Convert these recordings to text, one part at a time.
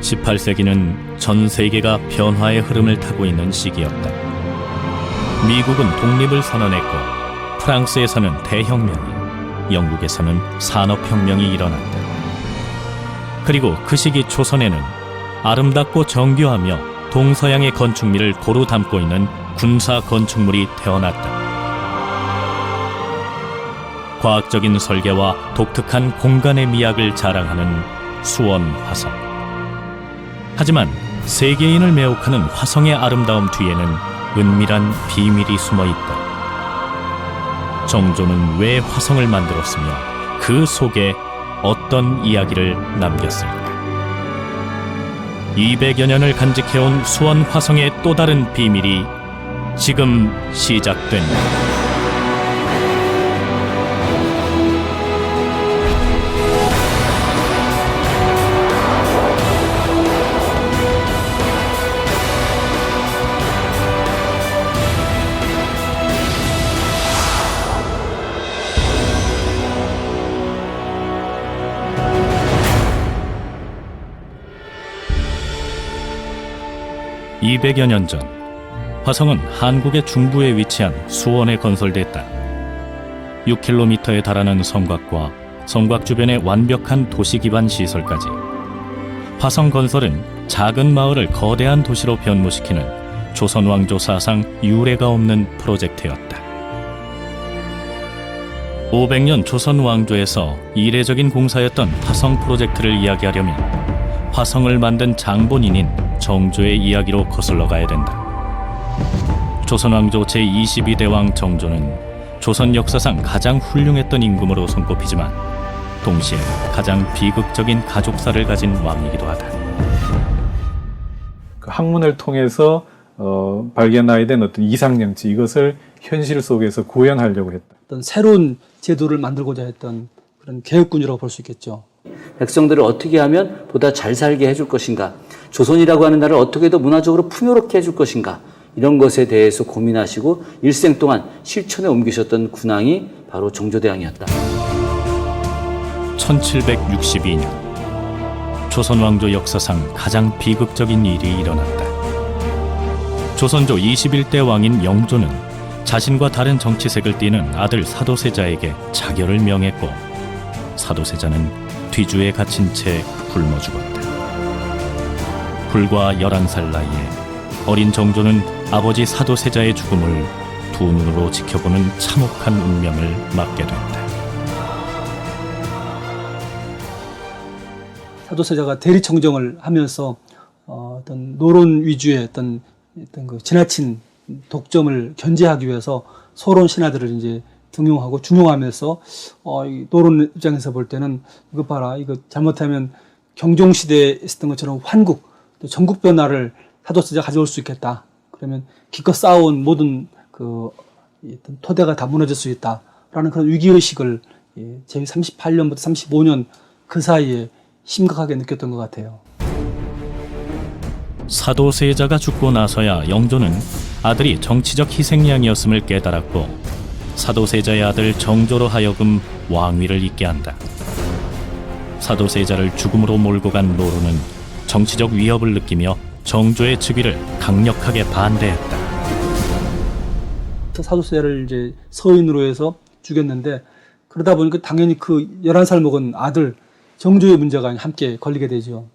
18세기는 전 세계가 변화의 흐름을 타고 있는 시기였다. 미국은 독립을 선언했고 프랑스에서는 대혁명이, 영국에서는 산업혁명이 일어났다. 그리고 그 시기 조선에는 아름답고 정교하며 동서양의 건축미를 고루 담고 있는 군사 건축물이 태어났다. 과학적인 설계와 독특한 공간의 미학을 자랑하는 수원 화성. 하지만 세계인을 매혹하는 화성의 아름다움 뒤에는 은밀한 비밀이 숨어 있다. 정조는 왜 화성을 만들었으며 그 속에 어떤 이야기를 남겼을까? 200여 년을 간직해온 수원 화성의 또 다른 비밀이 지금 시작된다. (200여 년) 전 화성은 한국의 중부에 위치한 수원에 건설됐다. 6km에 달하는 성곽과 성곽 주변의 완벽한 도시 기반 시설까지, 화성 건설은 작은 마을을 거대한 도시로 변모시키는 조선 왕조 사상 유례가 없는 프로젝트였다. 500년 조선 왕조에서 이례적인 공사였던 화성 프로젝트를 이야기하려면 화성을 만든 장본인인 정조의 이야기로 거슬러 가야 된다. 조선 왕조 제22대 왕 정조는 조선 역사상 가장 훌륭했던 임금으로 손꼽히지만 동시에 가장 비극적인 가족사를 가진 왕이기도 하다. 그 학문을 통해서 발견하게 된 어떤 이상정치, 이것을 현실 속에서 구현하려고 했다. 어떤 새로운 제도를 만들고자 했던 그런 개혁군이라고 볼 수 있겠죠. 백성들을 어떻게 하면 보다 잘 살게 해줄 것인가, 조선이라고 하는 나라를 어떻게 더 문화적으로 풍요롭게 해줄 것인가, 이런 것에 대해서 고민하시고 일생 동안 실천에 옮기셨던 군왕이 바로 정조대왕이었다. 1762년 조선 왕조 역사상 가장 비극적인 일이 일어났다. 조선조 21대 왕인 영조는 자신과 다른 정치색을 띠는 아들 사도세자에게 자결을 명했고, 사도세자는 뒤주에 갇힌 채 굶어 죽었다. 불과 11살 나이에 어린 정조는 아버지 사도세자의 죽음을 두 눈으로 지켜보는 참혹한 운명을 맞게 된다. 사도세자가 대리청정을 하면서 어떤 노론 위주의 어떤 그 지나친 독점을 견제하기 위해서 소론 신하들을 이제 등용하고 중용하면서 이 노론 입장에서 볼 때는 이거 봐라, 이거 잘못하면 경종시대에 있었던 것처럼 환국, 또 전국 변화를 사도세자가 가져올 수 있겠다. 그러면 기껏 쌓아온 모든 그 토대가 다 무너질 수 있다라는 그런 위기의식을 제 38년부터 35년 그 사이에 심각하게 느꼈던 것 같아요. 사도세자가 죽고 나서야 영조는 아들이 정치적 희생양이었음을 깨달았고, 사도세자의 아들 정조로 하여금 왕위를 잇게 한다. 사도세자를 죽음으로 몰고 간 노론은 정치적 위협을 느끼며 정조의 즉위를 강력하게 반대했다. 사도세자를 이제 서인으로 해서 죽였는데, 그러다 보니까 당연히 그 11살 먹은 아들 정조의 문제가 함께 걸리게 되죠.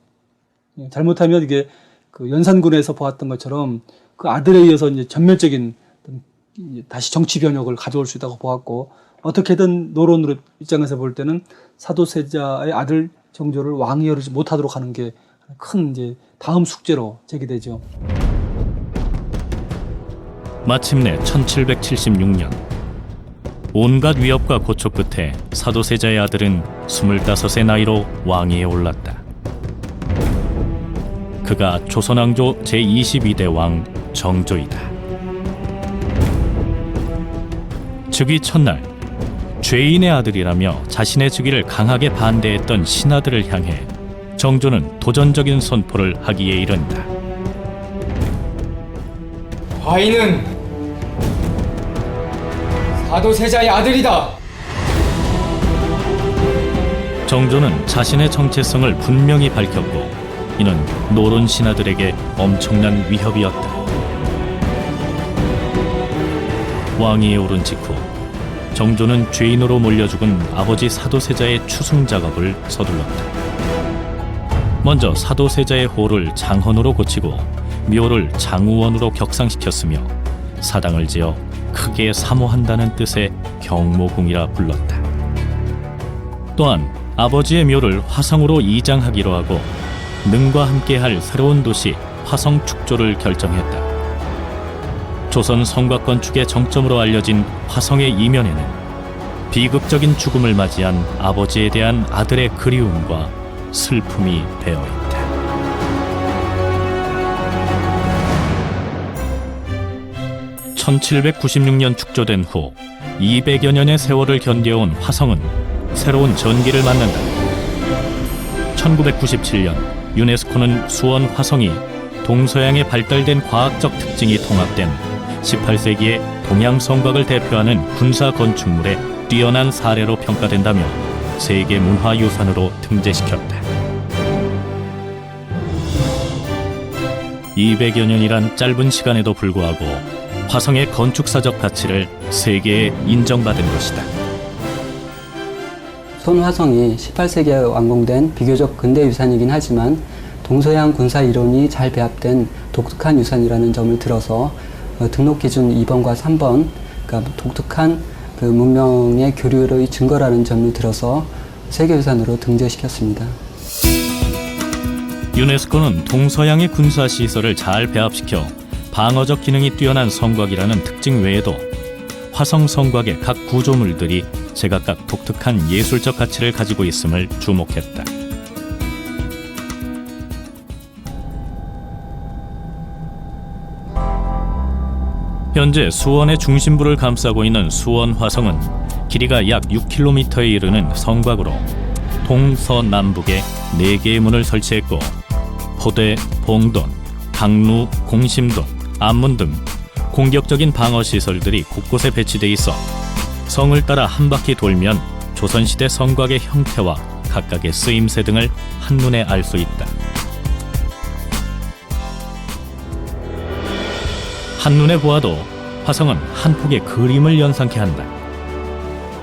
잘못하면 이게 그 연산군에서 보았던 것처럼 그 아들에 의해서 이제 전면적인 다시 정치 변혁을 가져올 수 있다고 보았고, 어떻게든 노론으로 입장에서 볼 때는 사도세자의 아들 정조를 왕위에 오르지 못하도록 하는 게 큰 이제 다음 숙제로 제기되죠. 마침내 1776년 온갖 위협과 고초 끝에 사도세자의 아들은 25세 나이로 왕위에 올랐다. 그가 조선왕조 제22대 왕 정조이다. 즉위 첫날 죄인의 아들이라며 자신의 즉위를 강하게 반대했던 신하들을 향해 정조는 도전적인 선포를 하기에 이른다. 과인은 사도세자의 아들이다. 정조는 자신의 정체성을 분명히 밝혔고 이는 노론 신하들에게 엄청난 위협이었다. 왕위에 오른 직후 정조는 죄인으로 몰려 죽은 아버지 사도세자의 추승 작업을 서둘렀다. 먼저 사도세자의 호를 장헌으로 고치고 묘를 장우원으로 격상시켰으며 사당을 지어 크게 사모한다는 뜻의 경모궁이라 불렀다. 또한 아버지의 묘를 화성으로 이장하기로 하고 능과 함께할 새로운 도시 화성 축조를 결정했다. 조선 성곽 건축의 정점으로 알려진 화성의 이면에는 비극적인 죽음을 맞이한 아버지에 대한 아들의 그리움과 슬픔이 배어있다. (1796년) 축조된 후 200여 년의 세월을 견뎌온 화성은 새로운 전기를 맞는다. 1997년 유네스코는 수원 화성이 동서양의 발달된 과학적 특징이 통합된 18세기의 동양 성곽을 대표하는 군사 건축물의 뛰어난 사례로 평가된다며 세계 문화유산으로 등재시켰다. 200여 년이란 짧은 시간에도 불구하고 화성의 건축사적 가치를 세계에 인정받은 것이다. 손화성이 18세기에 완공된 비교적 근대 유산이긴 하지만 동서양 군사 이론이 잘 배합된 독특한 유산이라는 점을 들어서 등록 기준 2번과 3번, 그러니까 독특한 그 문명의 교류의 증거라는 점을 들어서 세계유산으로 등재시켰습니다. 유네스코는 동서양의 군사 시설을 잘 배합시켜 방어적 기능이 뛰어난 성곽이라는 특징 외에도 화성 성곽의 각 구조물들이 제각각 독특한 예술적 가치를 가지고 있음을 주목했다. 현재 수원의 중심부를 감싸고 있는 수원 화성은 길이가 약 6km에 이르는 성곽으로 동서남북에 4개의 문을 설치했고 포대, 봉돈, 강루, 공심돈, 안문 등 공격적인 방어시설들이 곳곳에 배치돼 있어 성을 따라 한 바퀴 돌면 조선시대 성곽의 형태와 각각의 쓰임새 등을 한눈에 알 수 있다. 한눈에 보아도 화성은 한 폭의 그림을 연상케 한다.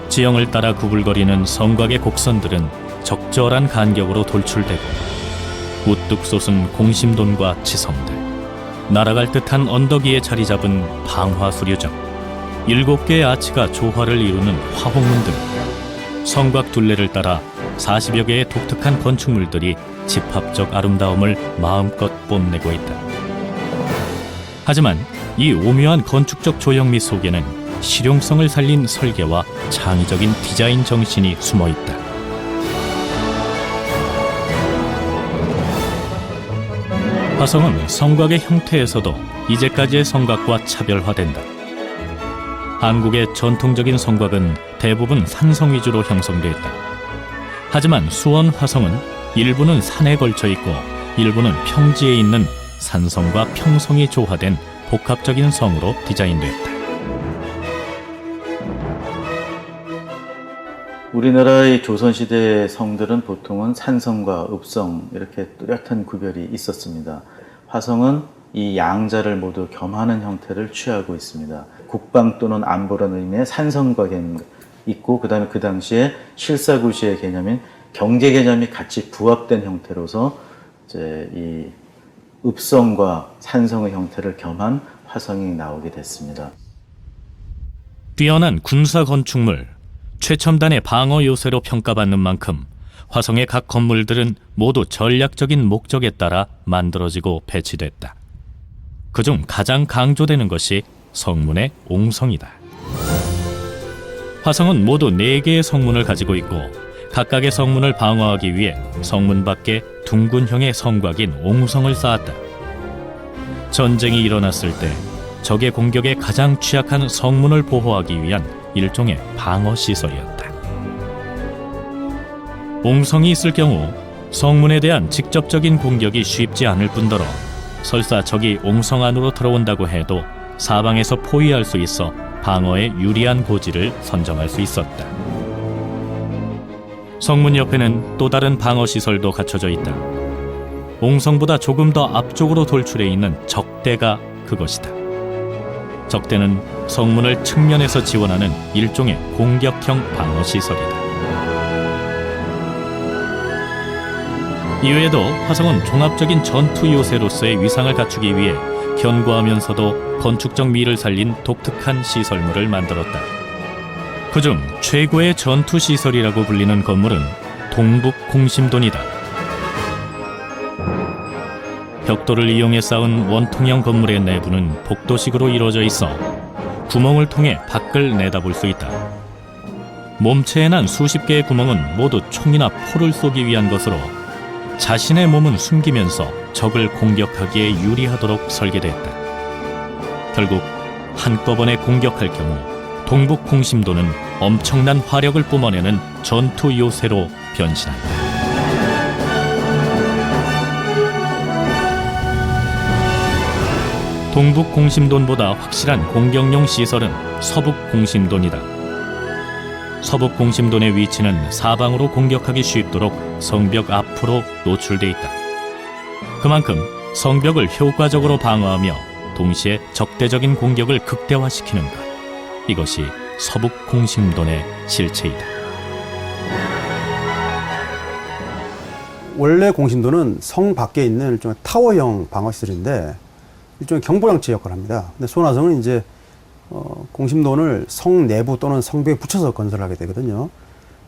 지형을 따라 구불거리는 성곽의 곡선들은 적절한 간격으로 돌출되고 우뚝 솟은 공심돈과 지성들, 날아갈 듯한 언덕 위에 자리 잡은 방화수류정, 7개의 아치가 조화를 이루는 화홍문 등 성곽 둘레를 따라 40여 개의 독특한 건축물들이 집합적 아름다움을 마음껏 뽐내고 있다. 하지만 이 오묘한 건축적 조형미 속에는 실용성을 살린 설계와 창의적인 디자인 정신이 숨어 있다. 화성은 성곽의 형태에서도 이제까지의 성곽과 차별화된다. 한국의 전통적인 성곽은 대부분 산성 위주로 형성되었다. 하지만 수원 화성은 일부는 산에 걸쳐 있고 일부는 평지에 있는 산성과 평성이 조화된 복합적인 성으로 디자인됐다. 우리나라의 조선시대 성들은 보통은 산성과 읍성 이렇게 뚜렷한 구별이 있었습니다. 화성은 이 양자를 모두 겸하는 형태를 취하고 있습니다. 국방 또는 안보라는 의미의 산성과 개념이 있고 그 당시에 실사구시의 개념인 경제 개념이 같이 부합된 형태로서 이제 이 읍성과 산성의 형태를 겸한 화성이 나오게 됐습니다. 뛰어난 군사 건축물, 최첨단의 방어 요새로 평가받는 만큼 화성의 각 건물들은 모두 전략적인 목적에 따라 만들어지고 배치됐다. 그중 가장 강조되는 것이 성문의 옹성이다. 화성은 모두 4개의 성문을 가지고 있고 각각의 성문을 방어하기 위해 성문 밖에 둥근형의 성곽인 옹성을 쌓았다. 전쟁이 일어났을 때 적의 공격에 가장 취약한 성문을 보호하기 위한 일종의 방어시설이었다. 옹성이 있을 경우 성문에 대한 직접적인 공격이 쉽지 않을 뿐더러 설사 적이 옹성 안으로 들어온다고 해도 사방에서 포위할 수 있어 방어에 유리한 고지를 선정할 수 있었다. 성문 옆에는 또 다른 방어시설도 갖춰져 있다. 옹성보다 조금 더 앞쪽으로 돌출해 있는 적대가 그것이다. 적대는 성문을 측면에서 지원하는 일종의 공격형 방어 시설이다. 이외에도 화성은 종합적인 전투 요새로서의 위상을 갖추기 위해 견고하면서도 건축적 미를 살린 독특한 시설물을 만들었다. 그중 최고의 전투 시설이라고 불리는 건물은 동북 공심돈이다. 벽돌을 이용해 쌓은 원통형 건물의 내부는 복도식으로 이루어져 있어 구멍을 통해 밖을 내다볼 수 있다. 몸체에 난 수십 개의 구멍은 모두 총이나 포를 쏘기 위한 것으로 자신의 몸은 숨기면서 적을 공격하기에 유리하도록 설계됐다. 결국 한꺼번에 공격할 경우 동북 공심도는 엄청난 화력을 뿜어내는 전투 요새로 변신한다. 동북 공심돈보다 확실한 공격용 시설은 서북 공심돈이다. 서북 공심돈의 위치는 사방으로 공격하기 쉽도록 성벽 앞으로 노출돼 있다. 그만큼 성벽을 효과적으로 방어하며 동시에 적대적인 공격을 극대화시키는 것. 이것이 서북 공심돈의 실체이다. 원래 공심도는 성 밖에 있는 일종의 타워형 방어시설인데 일종의 경보장치 역할을 합니다. 근데 소나성은 이제 공심돈을 성 내부 또는 성벽에 붙여서 건설하게 되거든요.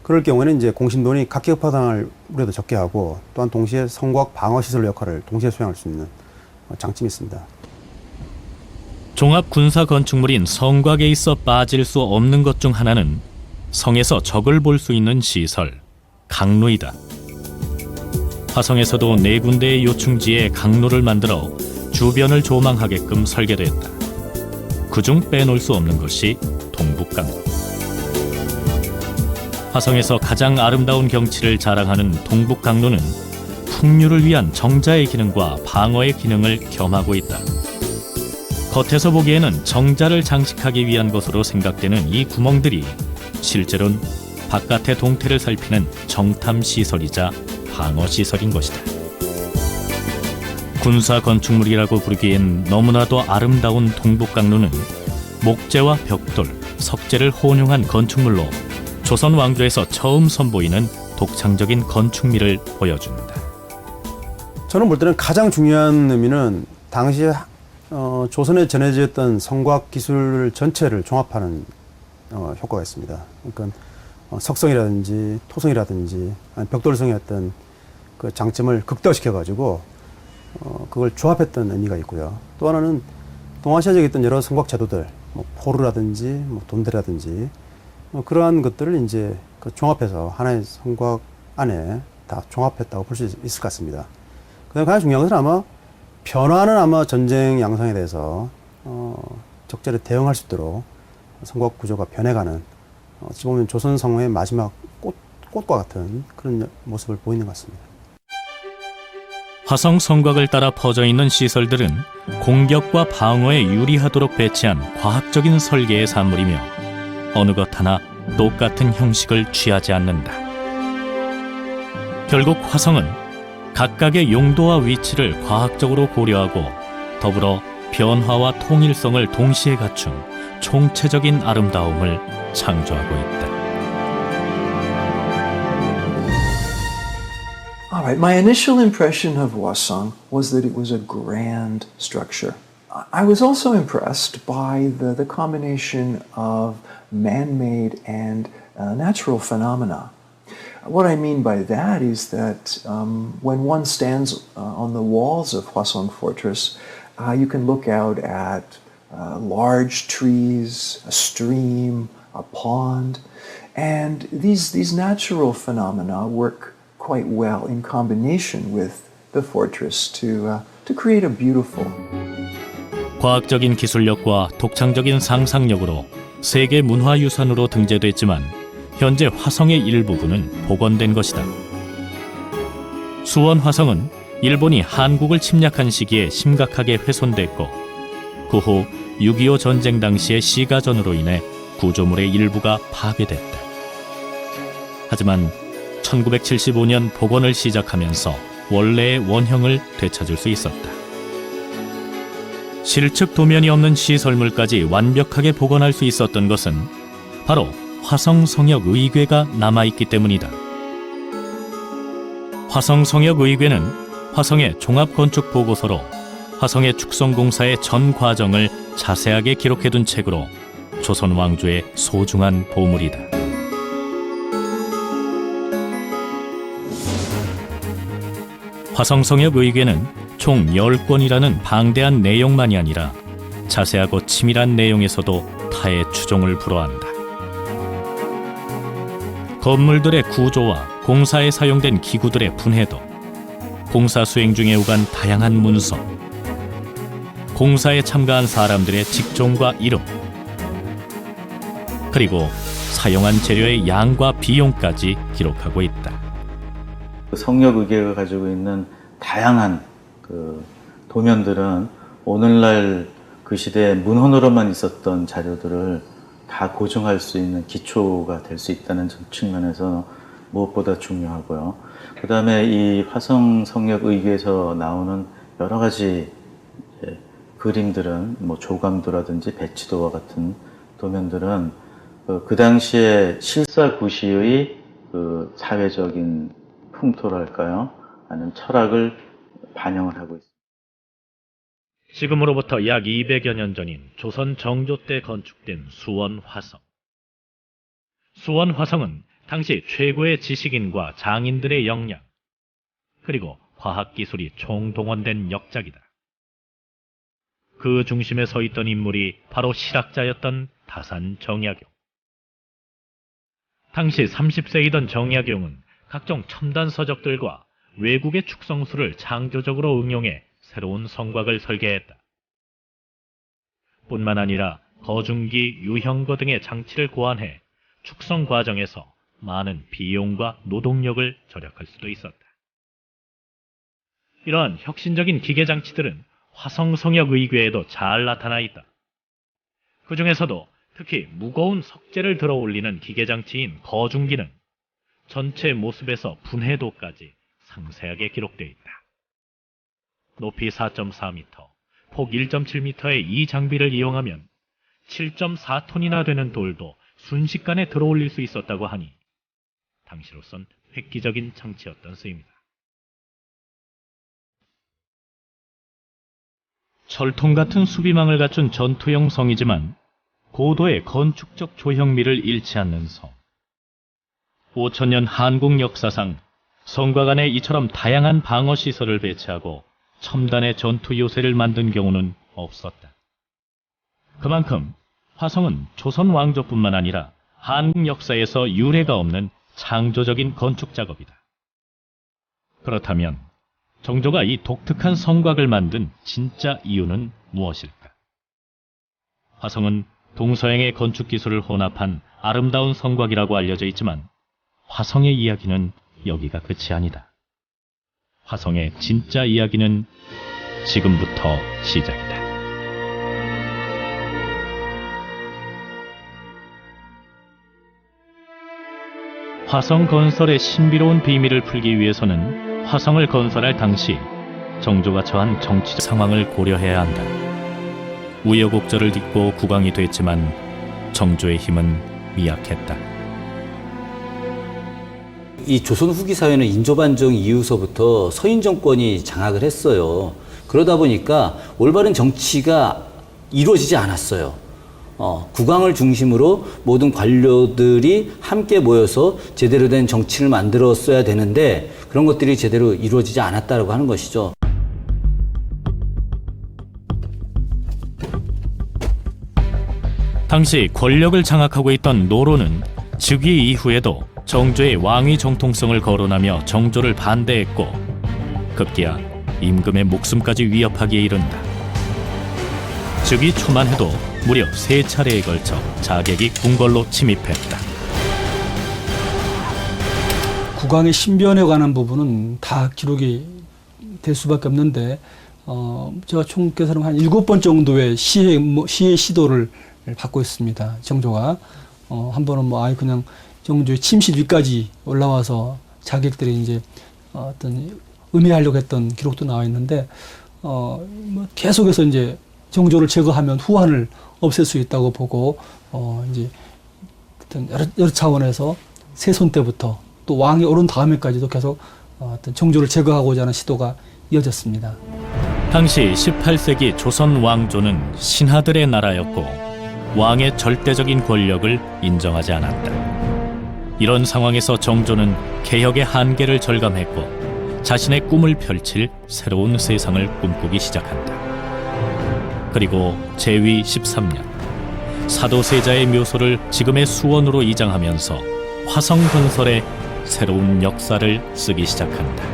그럴 경우에는 이제 공심돈이 각기업파당할 우려도 적게 하고 또한 동시에 성곽 방어시설 역할을 동시에 수행할 수 있는 장점이 있습니다. 종합 군사 건축물인 성곽에 있어 빠질 수 없는 것 중 하나는 성에서 적을 볼 수 있는 시설, 강로이다. 화성에서도 4군데의 요충지에 강로를 만들어 주변을 조망하게끔 설계됐다. 그중 빼놓을 수 없는 것이 동북강로. 화성에서 가장 아름다운 경치를 자랑하는 동북강로는 풍류를 위한 정자의 기능과 방어의 기능을 겸하고 있다. 겉에서 보기에는 정자를 장식하기 위한 것으로 생각되는 이 구멍들이 실제로는 바깥의 동태를 살피는 정탐시설이자 방어시설인 것이다. 군사 건축물이라고 부르기엔 너무나도 아름다운 동북강로는 목재와 벽돌, 석재를 혼용한 건축물로 조선 왕조에서 처음 선보이는 독창적인 건축미를 보여준다. 저는 볼 때는 가장 중요한 의미는 당시에 조선에 전해져 있던 성곽 기술 전체를 종합하는 효과가 있습니다. 그러니까 석성이라든지 토성이라든지 벽돌성의 어떤 그 장점을 극대화시켜가지고 그걸 조합했던 의미가 있고요. 또 하나는 동아시아적에 있던 여러 성곽 제도들, 뭐 포르라든지 돈데라든지 그러한 것들을 이제 그 종합해서 하나의 성곽 안에 다 종합했다고 볼 수 있을 것 같습니다. 그다음에 가장 중요한 것은 아마 변화는 아마 전쟁 양상에 대해서 적절히 대응할 수 있도록 성곽 구조가 변해가는 어찌 보면 조선 성의 마지막 꽃과 같은 그런 모습을 보이는 것 같습니다. 화성 성곽을 따라 퍼져 있는 시설들은 공격과 방어에 유리하도록 배치한 과학적인 설계의 산물이며 어느 것 하나 똑같은 형식을 취하지 않는다. 결국 화성은 각각의 용도와 위치를 과학적으로 고려하고 더불어 변화와 통일성을 동시에 갖춘 총체적인 아름다움을 창조하고 있다. All right, my initial impression of Hwasong was that it was a grand structure. I was also impressed by the combination of man-made and natural phenomena. What I mean by that is that when one stands on the walls of Hwasong Fortress, you can look out at large trees, a stream, a pond, and these natural phenomena work quite well in combination with the fortress to create a beautiful. 과학적인 기술력과 독창적인 상상력으로 세계 문화유산으로 등재됐지만 현재 화성의 일부분은 복원된 것이다. 수원 화성은 일본이 한국을 침략한 시기에 심각하게 훼손됐고 그 후 6.25 전쟁 당시의 시가전으로 인해 구조물의 일부가 파괴됐다. 하지만 1975년 복원을 시작하면서 원래의 원형을 되찾을 수 있었다. 실측 도면이 없는 시설물까지 완벽하게 복원할 수 있었던 것은 바로 화성성역의궤가 남아있기 때문이다. 화성성역의궤는 화성의 종합건축보고서로 화성의 축성공사의 전 과정을 자세하게 기록해둔 책으로 조선 왕조의 소중한 보물이다. 화성성역의궤는 총 10권이라는 방대한 내용만이 아니라 자세하고 치밀한 내용에서도 타의 추종을 불허한다. 건물들의 구조와 공사에 사용된 기구들의 분해도, 공사 수행 중에 오간 다양한 문서, 공사에 참가한 사람들의 직종과 이름, 그리고 사용한 재료의 양과 비용까지 기록하고 있다. 성역의궤가 가지고 있는 다양한 도면들은 오늘날 그 시대에 문헌으로만 있었던 자료들을 다 고증할 수 있는 기초가 될 수 있다는 측면에서 무엇보다 중요하고요. 그 다음에 이 화성성역의궤에서 나오는 여러 가지 그림들은 뭐 조감도라든지 배치도와 같은 도면들은 그 당시에 실사구시의 그 사회적인 풍토랄까요? 아니면 철학을 반영을 하고 있습니다. 지금으로부터 약 200여 년 전인 조선 정조 때 건축된 수원화성. 수원화성은 당시 최고의 지식인과 장인들의 역량, 그리고 과학기술이 총동원된 역작이다. 그 중심에 서 있던 인물이 바로 실학자였던 다산 정약용. 당시 30세이던 정약용은 각종 첨단 서적들과 외국의 축성수를 창조적으로 응용해 새로운 성곽을 설계했다. 뿐만 아니라 거중기, 유형거 등의 장치를 고안해 축성 과정에서 많은 비용과 노동력을 절약할 수도 있었다. 이러한 혁신적인 기계장치들은 화성성역의궤에도 잘 나타나 있다. 그 중에서도 특히 무거운 석재를 들어 올리는 기계장치인 거중기는 전체 모습에서 분해도까지 상세하게 기록되어 있다. 높이 4.4m, 폭 1.7m의 이 장비를 이용하면 7.4톤이나 되는 돌도 순식간에 들어 올릴 수 있었다고 하니 당시로선 획기적인 장치였던 셈이다. 철통 같은 수비망을 갖춘 전투형 성이지만 고도의 건축적 조형미를 잃지 않는 성. 5000년 한국 역사상 성곽 안에 이처럼 다양한 방어시설을 배치하고 첨단의 전투 요새를 만든 경우는 없었다. 그만큼 화성은 조선 왕조뿐만 아니라 한국 역사에서 유례가 없는 창조적인 건축 작업이다. 그렇다면 정조가 이 독특한 성곽을 만든 진짜 이유는 무엇일까? 화성은 동서양의 건축 기술을 혼합한 아름다운 성곽이라고 알려져 있지만 화성의 이야기는 여기가 끝이 아니다. 화성의 진짜 이야기는 지금부터 시작이다. 화성 건설의 신비로운 비밀을 풀기 위해서는 화성을 건설할 당시 정조가 처한 정치적 상황을 고려해야 한다. 우여곡절을 딛고 국왕이 됐지만 정조의 힘은 미약했다. 이 조선 후기 사회는 인조반정 이후서부터 서인 정권이 장악을 했어요. 그러다 보니까 올바른 정치가 이루어지지 않았어요. 국왕을 중심으로 모든 관료들이 함께 모여서 제대로 된 정치를 만들었어야 되는데 그런 것들이 제대로 이루어지지 않았다고 하는 것이죠. 당시 권력을 장악하고 있던 노론은 즉위 이후에도 정조의 왕위 정통성을 거론하며 정조를 반대했고 급기야 임금의 목숨까지 위협하기에 이른다. 즉위 초만 해도 무려 3차례에 걸쳐 자객이 궁궐로 침입했다. 국왕의 신변에 관한 부분은 다 기록이 될 수밖에 없는데 제가 총 계산하면 한 7번 정도의 시해 시도를 받고 있습니다. 정조가 한 번은 뭐 아예 그냥 정조의 침실 위까지 올라와서 자객들이 이제 어떤 음해하려고 했던 기록도 나와 있는데 뭐 계속해서 이제 정조를 제거하면 후한을 없앨 수 있다고 보고 이제 어떤 여러 차원에서 세손 때부터 또 왕이 오른 다음에까지도 계속 어떤 정조를 제거하고자 하는 시도가 이어졌습니다. 당시 18세기 조선 왕조는 신하들의 나라였고 왕의 절대적인 권력을 인정하지 않았다. 이런 상황에서 정조는 개혁의 한계를 절감했고 자신의 꿈을 펼칠 새로운 세상을 꿈꾸기 시작한다. 그리고 제위 13년 사도세자의 묘소를 지금의 수원으로 이장하면서 화성 건설에 새로운 역사를 쓰기 시작한다.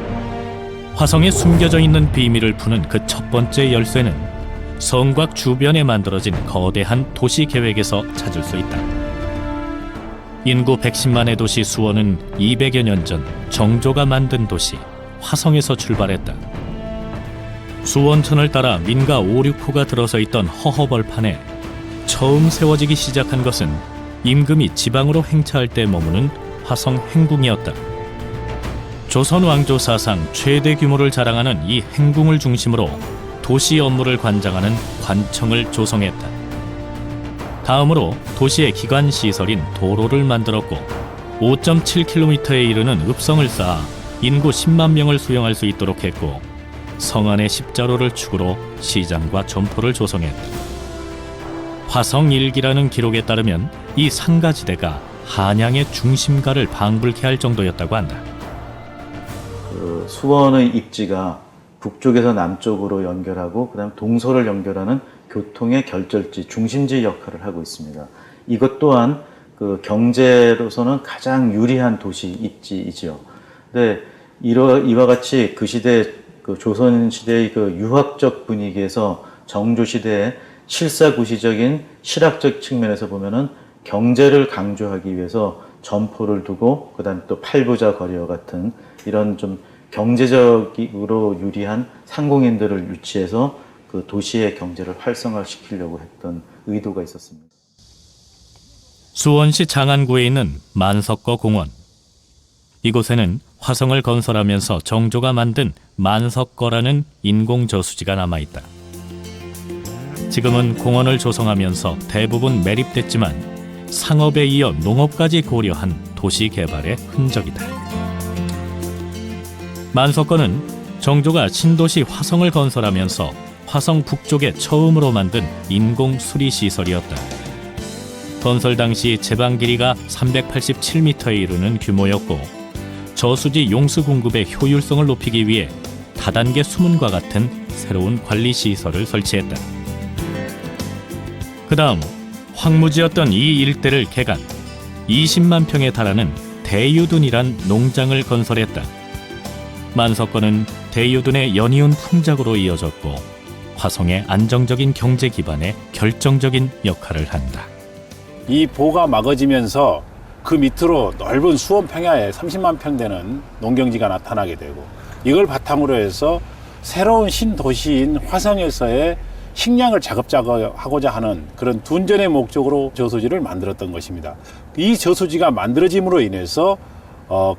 화성에 숨겨져 있는 비밀을 푸는 그 첫 번째 열쇠는 성곽 주변에 만들어진 거대한 도시 계획에서 찾을 수 있다. 인구 110만의 도시 수원은 200여 년 전 정조가 만든 도시 화성에서 출발했다. 수원천을 따라 민가 5, 6호가 들어서 있던 허허벌판에 처음 세워지기 시작한 것은 임금이 지방으로 행차할 때 머무는 화성 행궁이었다. 조선 왕조 사상 최대 규모를 자랑하는 이 행궁을 중심으로 도시 업무를 관장하는 관청을 조성했다. 다음으로 도시의 기관 시설인 도로를 만들었고 5.7km에 이르는 읍성을 쌓아 인구 10만 명을 수용할 수 있도록 했고 성안의 십자로를 축으로 시장과 점포를 조성했다. 화성일기라는 기록에 따르면 이 상가지대가 한양의 중심가를 방불케 할 정도였다고 한다. 수원의 입지가 북쪽에서 남쪽으로 연결하고 그다음 동서를 연결하는 교통의 결절지, 중심지 역할을 하고 있습니다. 이것 또한 그 경제로서는 가장 유리한 도시 입지이지요. 근데 이와 같이 그 시대, 그 조선 시대의 그 유학적 분위기에서 정조 시대의 실사구시적인 실학적 측면에서 보면은 경제를 강조하기 위해서 점포를 두고 그다음에 또 팔부자 거리와 같은 이런 좀 경제적으로 유리한 상공인들을 유치해서 그 도시의 경제를 활성화시키려고 했던 의도가 있었습니다. 수원시 장안구에 있는 만석거 공원. 이곳에는 화성을 건설하면서 정조가 만든 만석거라는 인공저수지가 남아있다. 지금은 공원을 조성하면서 대부분 매립됐지만 상업에 이어 농업까지 고려한 도시 개발의 흔적이다. 만석거는 정조가 신도시 화성을 건설하면서 화성 북쪽에 처음으로 만든 인공 수리 시설이었다. 건설 당시 제방 길이가 387m에 이르는 규모였고 저수지 용수 공급의 효율성을 높이기 위해 다단계 수문과 같은 새로운 관리 시설을 설치했다. 그 다음 황무지였던 이 일대를 개간 20만 평에 달하는 대유둔이란 농장을 건설했다. 만석거는 대유둔의 연이은 풍작으로 이어졌고 화성의 안정적인 경제 기반에 결정적인 역할을 한다. 이 보가 막아지면서 그 밑으로 넓은 수원 평야에 30만 평 되는 농경지가 나타나게 되고 이걸 바탕으로 해서 새로운 신도시인 화성에서의 식량을 자급자족하고자 하는 그런 둔전의 목적으로 저수지를 만들었던 것입니다. 이 저수지가 만들어짐으로 인해서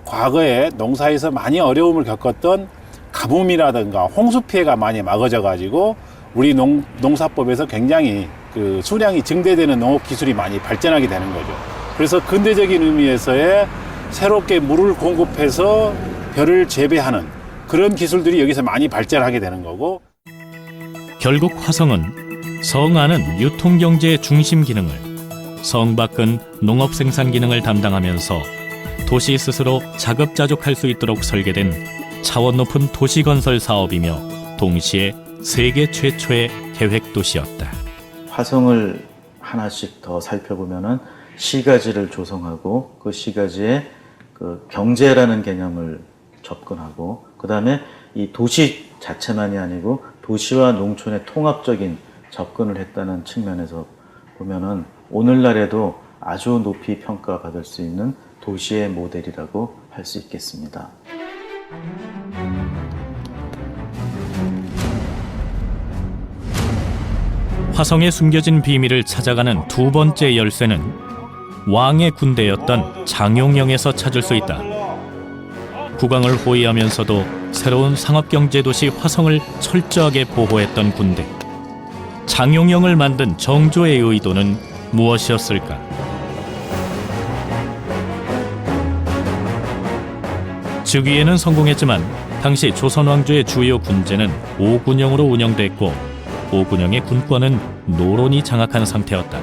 과거에 농사에서 많이 어려움을 겪었던 가뭄이라든가 홍수 피해가 많이 막아져 가지고 우리 농사법에서 굉장히 그 수량이 증대되는 농업 기술이 많이 발전하게 되는 거죠. 그래서 근대적인 의미에서의 새롭게 물을 공급해서 벼를 재배하는 그런 기술들이 여기서 많이 발전하게 되는 거고 결국 화성은 성 안은 유통경제의 중심 기능을, 성 밖은 농업 생산 기능을 담당하면서 도시 스스로 자급자족할 수 있도록 설계된 차원 높은 도시건설 사업이며 동시에 세계 최초의 계획도시였다. 화성을 하나씩 더 살펴보면은 시가지를 조성하고 그 시가지에 그 경제라는 개념을 접근하고 그 다음에 이 도시 자체만이 아니고 도시와 농촌의 통합적인 접근을 했다는 측면에서 보면은 오늘날에도 아주 높이 평가받을 수 있는 도시의 모델이라고 할 수 있겠습니다. 화성에 숨겨진 비밀을 찾아가는 두 번째 열쇠는 왕의 군대였던 장용영에서 찾을 수 있다. 국왕을 호위하면서도 새로운 상업경제도시 화성을 철저하게 보호했던 군대. 장용영을 만든 정조의 의도는 무엇이었을까? 즉위에는 성공했지만 당시 조선 왕조의 주요 군제는 오군영으로 운영됐고 오군영의 군권은 노론이 장악한 상태였다.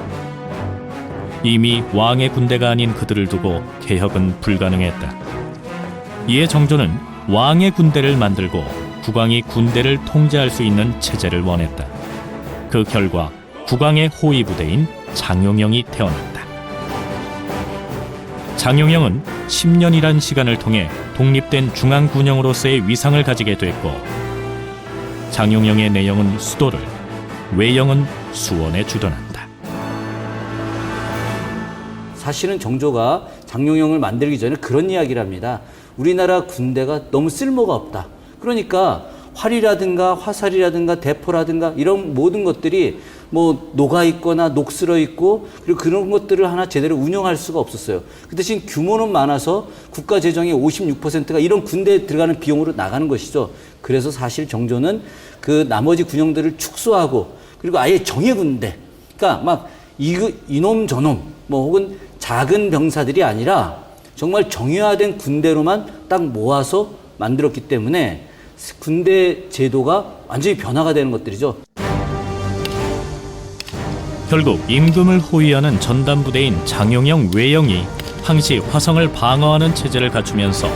이미 왕의 군대가 아닌 그들을 두고 개혁은 불가능했다. 이에 정조는 왕의 군대를 만들고 국왕이 군대를 통제할 수 있는 체제를 원했다. 그 결과 국왕의 호위 부대인 장용영이 태어났다. 장용영은 10년이란 시간을 통해 독립된 중앙군영으로서의 위상을 가지게 됐고 장용영의 내영은 수도를, 외영은 수원에 주둔한다. 사실은 정조가 장용영을 만들기 전에 그런 이야기를 합니다. 우리나라 군대가 너무 쓸모가 없다. 그러니까 활이라든가 화살이라든가 대포라든가 이런 모든 것들이 뭐 녹아 있거나 녹슬어 있고 그리고 그런 것들을 하나 제대로 운영할 수가 없었어요. 그 대신 규모는 많아서 국가 재정의 56%가 이런 군대에 들어가는 비용으로 나가는 것이죠. 그래서 사실 정조는 그 나머지 군영들을 축소하고 그리고 아예 정예 군대, 그러니까 막 이놈 저놈 뭐 혹은 작은 병사들이 아니라 정말 정예화된 군대로만 딱 모아서 만들었기 때문에 군대 제도가 완전히 변화가 되는 것들이죠. 결국 임금을 호위하는 전담부대인 장용영 외영이 항시 화성을 방어하는 체제를 갖추면서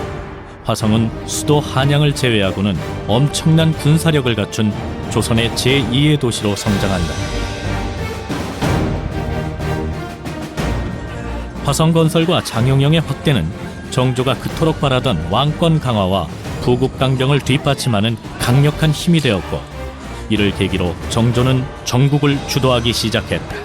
화성은 수도 한양을 제외하고는 엄청난 군사력을 갖춘 조선의 제2의 도시로 성장한다. 화성 건설과 장용영의 확대는 정조가 그토록 바라던 왕권 강화와 부국 강병을 뒷받침하는 강력한 힘이 되었고 이를 계기로 정조는 전국을 주도하기 시작했다.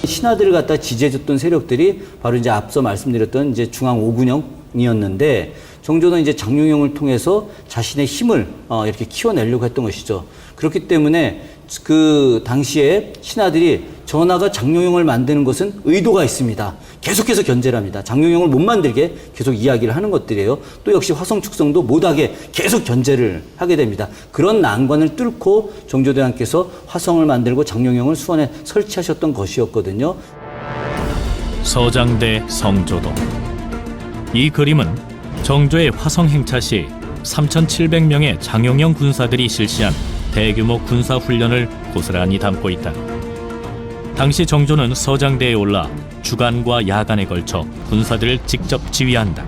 신하들을 갖다 지지해줬던 세력들이 바로 이제 앞서 말씀드렸던 이제 중앙 오군영이었는데 정조는 이제 장용영을 통해서 자신의 힘을 이렇게 키워내려고 했던 것이죠. 그렇기 때문에 그 당시에 신하들이 전하가 장용영을 만드는 것은 의도가 있습니다. 계속해서 견제를 합니다. 장용영을 못 만들게 계속 이야기를 하는 것들이에요. 또 역시 화성 축성도 못하게 계속 견제를 하게 됩니다. 그런 난관을 뚫고 정조대왕께서 화성을 만들고 장용영을 수원에 설치하셨던 것이었거든요. 서장대 성조도. 이 그림은 정조의 화성 행차 시 3,700명의 장용영 군사들이 실시한 대규모 군사훈련을 고스란히 담고 있다. 당시 정조는 서장대에 올라 주간과 야간에 걸쳐 군사들을 직접 지휘한다.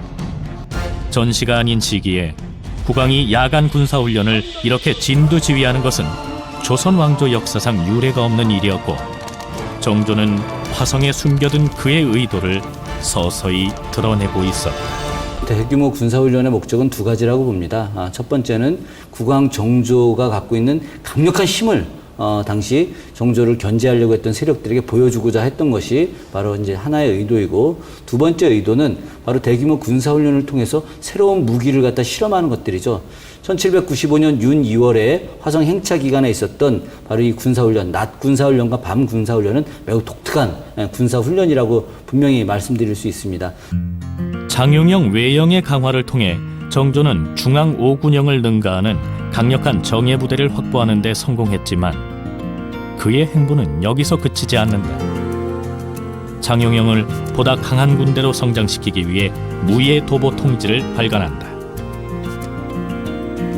전시가 아닌 시기에 국왕이 야간 군사훈련을 이렇게 진두지휘하는 것은 조선 왕조 역사상 유례가 없는 일이었고 정조는 화성에 숨겨둔 그의 의도를 서서히 드러내고 있었다. 대규모 군사훈련의 목적은 두 가지라고 봅니다. 첫 번째는 국왕 정조가 갖고 있는 강력한 힘을 당시 정조를 견제하려고 했던 세력들에게 보여주고자 했던 것이 바로 이제 하나의 의도이고 두 번째 의도는 바로 대규모 군사훈련을 통해서 새로운 무기를 갖다 실험하는 것들이죠. 1795년 윤 2월에 화성 행차 기간에 있었던 바로 이 군사훈련, 낮 군사훈련과 밤 군사훈련은 매우 독특한 군사훈련이라고 분명히 말씀드릴 수 있습니다. 장용영 외영의 강화를 통해 정조는 중앙 5군영을 능가하는 강력한 정예부대를 확보하는 데 성공했지만 그의 행보는 여기서 그치지 않는다. 장용영을 보다 강한 군대로 성장시키기 위해 무예 도보 통지를 발간한다.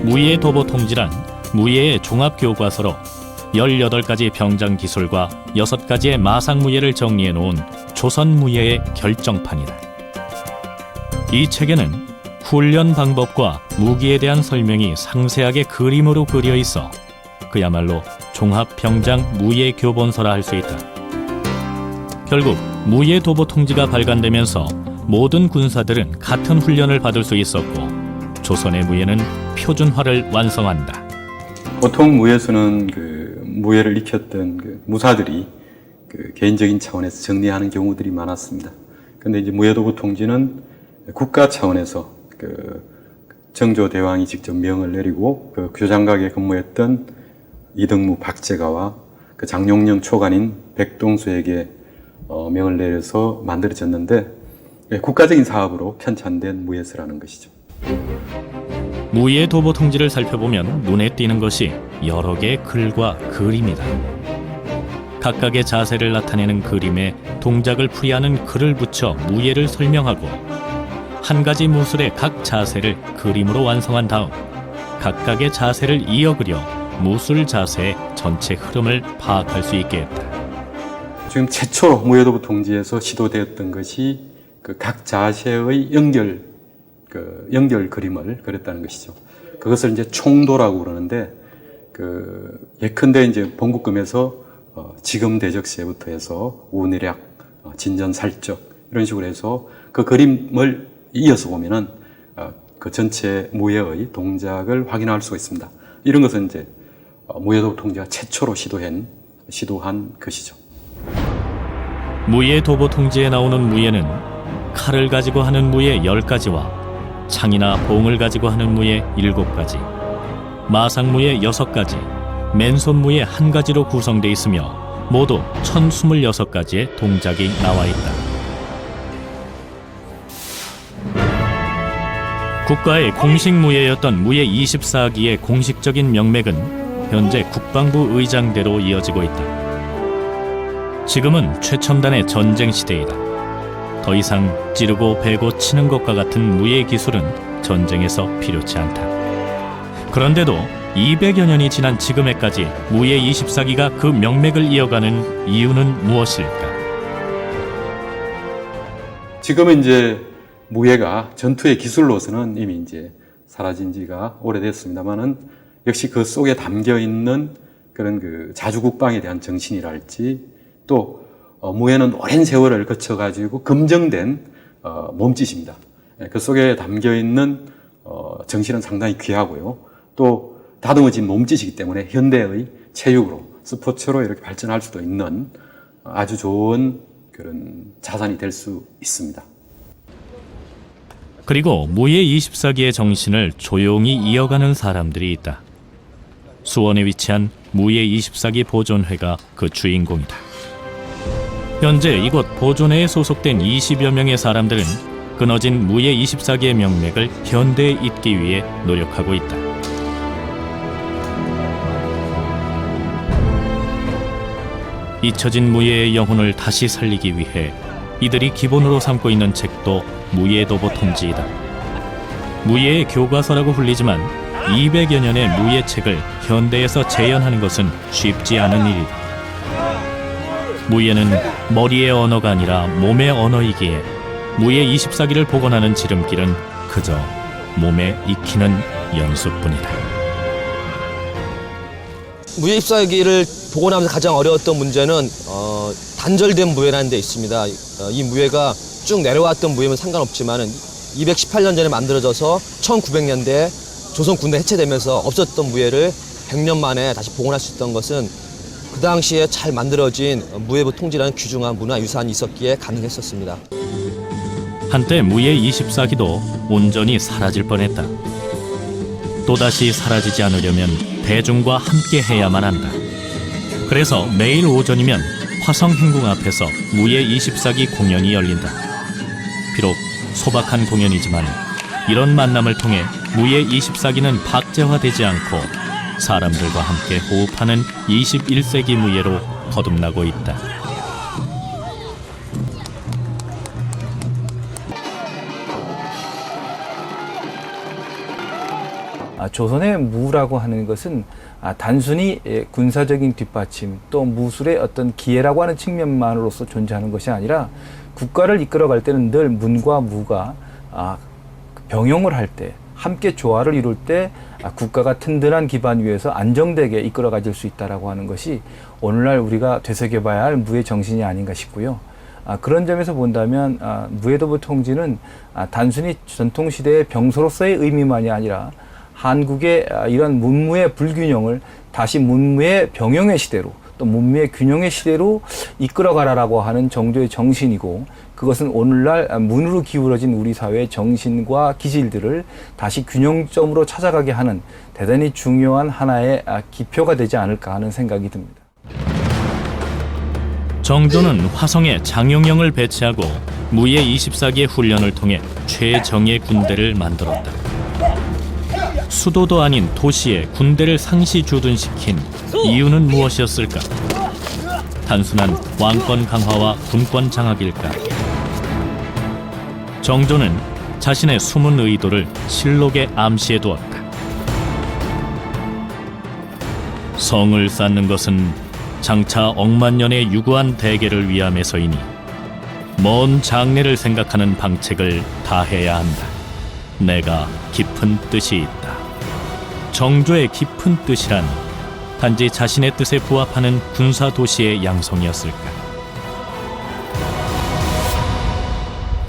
무예 도보 통지란 무예의 종합교과서로 18가지 병장 기술과 6가지의 마상무예를 정리해 놓은 조선 무예의 결정판이다. 이 책에는 훈련 방법과 무기에 대한 설명이 상세하게 그림으로 그려 있어 그야말로 종합병장 무예교본서라 할 수 있다. 결국 무예도보 통지가 발간되면서 모든 군사들은 같은 훈련을 받을 수 있었고 조선의 무예는 표준화를 완성한다. 보통 무예수는 무예를 익혔던 무사들이 개인적인 차원에서 정리하는 경우들이 많았습니다. 그런데 이제 무예도보 통지는 국가 차원에서 정조 대왕이 직접 명을 내리고 교장각에 근무했던 이등무 박제가와 장용영 초관인 백동수에게 명을 내려서 만들어졌는데 국가적인 사업으로 편찬된 무예서라는 것이죠. 무예 도보 통지를 살펴보면 눈에 띄는 것이 여러 개의 글과 그림이다. 각각의 자세를 나타내는 그림에 동작을 풀이하는 글을 붙여 무예를 설명하고 한 가지 무술의 각 자세를 그림으로 완성한 다음 각각의 자세를 이어 그려 무술 자세의 전체 흐름을 파악할 수 있게 했다. 지금 최초로 무예도부 통지에서 시도되었던 것이 그 각 자세의 연결 그림을 그렸다는 것이죠. 그것을 이제 총도라고 그러는데, 예컨대 이제 본국금에서 지금 대적세부터 해서 우내략, 진전살적 이런 식으로 해서 그 그림을 이어서 보면은 그 전체 무예의 동작을 확인할 수가 있습니다. 이런 것은 이제 무예도부 통지가 최초로 시도한 것이죠. 무예 도보 통지에 나오는 무예는 칼을 가지고 하는 무예 10가지와 창이나 봉을 가지고 하는 무예 7가지, 마상무예 6가지, 맨손무예 1가지로 구성되어 있으며 모두 1026가지의 동작이 나와 있다. 국가의 공식 무예였던 무예 24기의 공식적인 명맥은 현재 국방부 의장대로 이어지고 있다. 지금은 최첨단의 전쟁 시대이다. 더 이상 찌르고 베고 치는 것과 같은 무예 기술은 전쟁에서 필요치 않다. 그런데도 200여 년이 지난 지금에까지 무예 24기가 그 명맥을 이어가는 이유는 무엇일까? 지금은 이제 무예가 전투의 기술로서는 이미 이제 사라진 지가 오래됐습니다만은 역시 그 속에 담겨 있는 그런 그 자주국방에 대한 정신이랄지 또 무예는 오랜 세월을 거쳐가지고 검증된 몸짓입니다. 그 속에 담겨 있는 정신은 상당히 귀하고요. 또 다듬어진 몸짓이기 때문에 현대의 체육으로 스포츠로 이렇게 발전할 수도 있는 아주 좋은 그런 자산이 될 수 있습니다. 그리고 무예 24기의 정신을 조용히 이어가는 사람들이 있다. 수원에 위치한 무예 24기 보존회가 그 주인공이다. 현재 이곳 보존회에 소속된 20여 명의 사람들은 끊어진 무예 24기의 명맥을 현대에 잇기 위해 노력하고 있다. 잊혀진 무예의 영혼을 다시 살리기 위해 이들이 기본으로 삼고 있는 책도 무예도보 통지이다. 무예의 교과서라고 불리지만 200여 년의 무예책을 현대에서 재현하는 것은 쉽지 않은 일이다. 무예는 머리의 언어가 아니라 몸의 언어이기에 무예 24기를 복원하는 지름길은 그저 몸에 익히는 연습뿐이다. 무예 24기를 복원하면서 가장 어려웠던 문제는 단절된 무예라는 데 있습니다. 이 무예가 쭉 내려왔던 무예면 상관없지만은 218년 전에 만들어져서 1900년대에 조선 군대 해체되면서 없었던 무예를 100년 만에 다시 복원할 수 있던 것은 그 당시에 잘 만들어진 무예부 통지라는 귀중한 문화유산이 있었기에 가능했었습니다. 한때 무예 24기도 온전히 사라질 뻔했다. 또다시 사라지지 않으려면 대중과 함께 해야만 한다. 그래서 매일 오전이면 화성행궁 앞에서 무예 24기 공연이 열린다. 비록 소박한 공연이지만 이런 만남을 통해 무예 24기는 박제화되지 않고 사람들과 함께 호흡하는 21세기 무예로 거듭나고 있다. 조선의 무라고 하는 것은 단순히 군사적인 뒷받침 또 무술의 어떤 기회라고 하는 측면만으로서 존재하는 것이 아니라 국가를 이끌어갈 때는 늘 문과 무가 병용을 할 때 함께 조화를 이룰 때 국가가 튼튼한 기반 위에서 안정되게 이끌어가질 수 있다라고 하는 것이 오늘날 우리가 되새겨봐야 할 무의 정신이 아닌가 싶고요. 그런 점에서 본다면 무예도부 통지는 단순히 전통시대의 병소로서의 의미만이 아니라 한국의 이런 문무의 불균형을 다시 문무의 병용의 시대로 또 문무의 균형의 시대로 이끌어가라라고 하는 정도의 정신이고 그것은 오늘날 문으로 기울어진 우리 사회의 정신과 기질들을 다시 균형점으로 찾아가게 하는 대단히 중요한 하나의 기표가 되지 않을까 하는 생각이 듭니다. 정조는 화성에 장용영을 배치하고 무예 24기의 훈련을 통해 최정예 군대를 만들었다. 수도도 아닌 도시에 군대를 상시 주둔시킨 이유는 무엇이었을까? 단순한 왕권 강화와 군권 장악일까? 정조는 자신의 숨은 의도를 실록에 암시해 두었다. 성을 쌓는 것은 장차 억만년의 유구한 대계를 위함에서이니 먼 장래를 생각하는 방책을 다해야 한다. 내가 깊은 뜻이 있다. 정조의 깊은 뜻이란 단지 자신의 뜻에 부합하는 군사도시의 양성이었을까?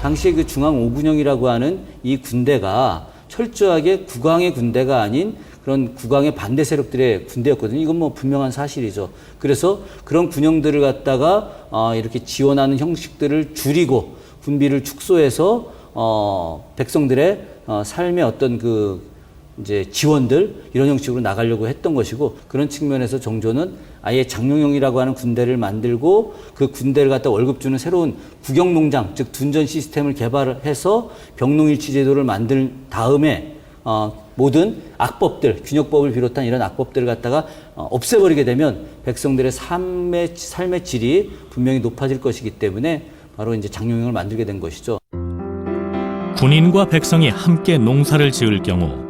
당시에 그 중앙 5군영이라고 하는 이 군대가 철저하게 국왕의 군대가 아닌 그런 국왕의 반대 세력들의 군대였거든요. 이건 뭐 분명한 사실이죠. 그래서 그런 군영들을 갖다가 이렇게 지원하는 형식들을 줄이고 군비를 축소해서 백성들의 삶의 어떤 이제 지원들 이런 형식으로 나가려고 했던 것이고, 그런 측면에서 정조는 아예 장룡영이라고 하는 군대를 만들고 그 군대를 갖다 월급 주는 새로운 국영농장, 즉 둔전 시스템을 개발해서 병농일치 제도를 만든 다음에 모든 악법들, 균역법을 비롯한 이런 악법들을 갖다가 없애버리게 되면 백성들의 삶의 질이 분명히 높아질 것이기 때문에 바로 이제 장룡영을 만들게 된 것이죠. 군인과 백성이 함께 농사를 지을 경우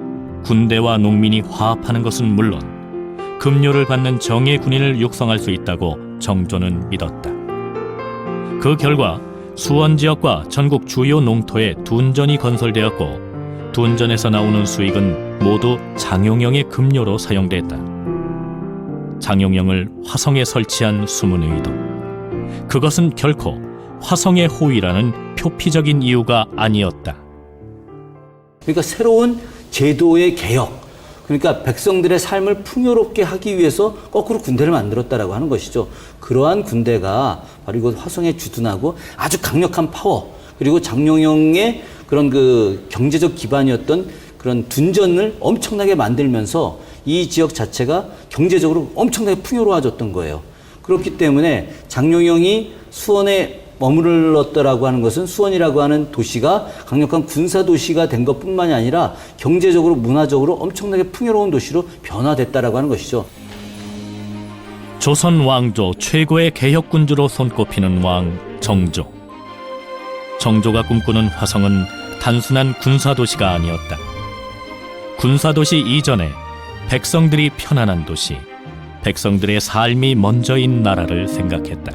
군대와 농민이 화합하는 것은 물론 급료를 받는 정예 군인을 육성할 수 있다고 정조는 믿었다. 그 결과 수원 지역과 전국 주요 농토에 둔전이 건설되었고 둔전에서 나오는 수익은 모두 장용영의 급료로 사용됐다. 장용영을 화성에 설치한 숨은 의도. 그것은 결코 화성의 호위라는 표피적인 이유가 아니었다. 그러니까 새로운 제도의 개혁, 그러니까 백성들의 삶을 풍요롭게 하기 위해서 거꾸로 군대를 만들었다라고 하는 것이죠. 그러한 군대가 바로 이곳 화성에 주둔하고 아주 강력한 파워, 그리고 장룡영의 그런 경제적 기반이었던 그런 둔전을 엄청나게 만들면서 이 지역 자체가 경제적으로 엄청나게 풍요로워졌던 거예요. 그렇기 때문에 장룡영이 수원에 머물렀다라고 하는 것은 수원이라고 하는 도시가 강력한 군사 도시가 된 것뿐만이 아니라 경제적으로 문화적으로 엄청나게 풍요로운 도시로 변화됐다라고 하는 것이죠. 조선 왕조 최고의 개혁군주로 손꼽히는 왕 정조. 정조가 꿈꾸는 화성은 단순한 군사도시가 아니었다. 군사도시 이전에 백성들이 편안한 도시, 백성들의 삶이 먼저인 나라를 생각했다.